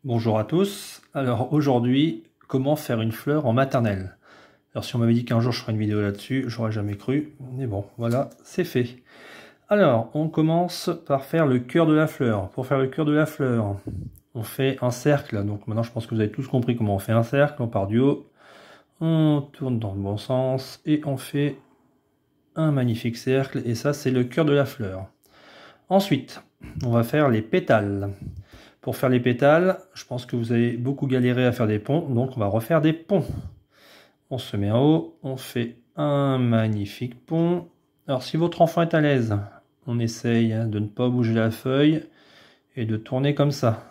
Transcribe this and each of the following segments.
Bonjour à tous. Alors aujourd'hui, comment faire une fleur en maternelle? Alors si on m'avait dit qu'un jour je ferais une vidéo là-dessus, j'aurais jamais cru. Mais bon, voilà, c'est fait. Alors, on commence par faire le cœur de la fleur. Pour faire le cœur de la fleur, on fait un cercle. Donc maintenant, je pense que vous avez tous compris comment on fait un cercle. On part du haut, on tourne dans le bon sens et on fait un magnifique cercle. Et ça, c'est le cœur de la fleur. Ensuite, on va faire les pétales. Pour faire les pétales, je pense que vous avez beaucoup galéré à faire des ponts, donc on va refaire des ponts. On se met en haut, on fait un magnifique pont. Alors si votre enfant est à l'aise, on essaye de ne pas bouger la feuille et de tourner comme ça.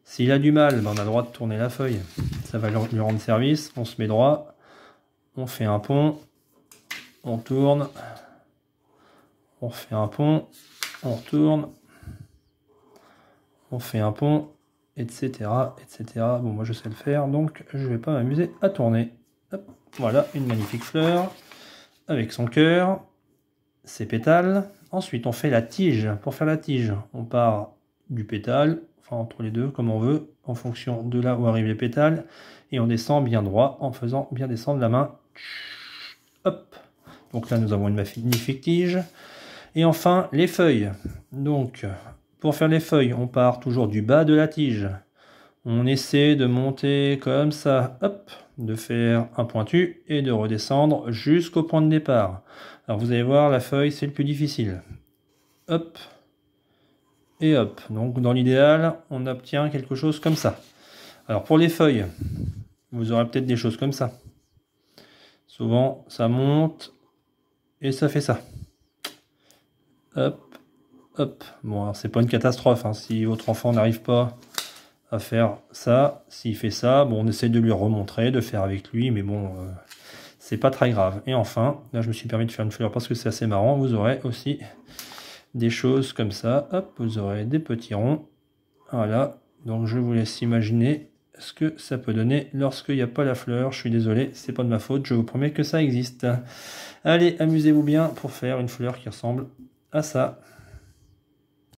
S'il a du mal, on a le droit de tourner la feuille. Ça va lui rendre service. On se met droit, on fait un pont, on tourne, on fait un pont, on retourne, on fait un pont, etc., etc. Bon, moi je sais le faire, donc je vais pas m'amuser à tourner. Hop, voilà, une magnifique fleur avec son cœur, ses pétales. Ensuite, on fait la tige. Pour faire la tige, on part du pétale, enfin entre les deux, comme on veut, en fonction de là où arrivent les pétales, et on descend bien droit en faisant bien descendre la main. Hop. Donc là, nous avons une magnifique tige. Et enfin, les feuilles. Donc, pour faire les feuilles, on part toujours du bas de la tige. On essaie de monter comme ça, hop, de faire un pointu et de redescendre jusqu'au point de départ. Alors vous allez voir, la feuille, c'est le plus difficile. Hop, et hop. Donc dans l'idéal, on obtient quelque chose comme ça. Alors pour les feuilles, vous aurez peut-être des choses comme ça. Souvent, ça monte et ça fait ça. Hop, hop. Bon, c'est pas une catastrophe, hein. Si votre enfant n'arrive pas à faire ça, s'il fait ça, bon, on essaie de lui remontrer, de faire avec lui, mais bon, c'est pas très grave. Et enfin, là je me suis permis de faire une fleur parce que c'est assez marrant, vous aurez aussi des choses comme ça, hop, vous aurez des petits ronds, voilà, donc je vous laisse imaginer ce que ça peut donner lorsqu'il n'y a pas la fleur. Je suis désolé, c'est pas de ma faute, je vous promets que ça existe. Allez, amusez-vous bien pour faire une fleur qui ressemble à ça.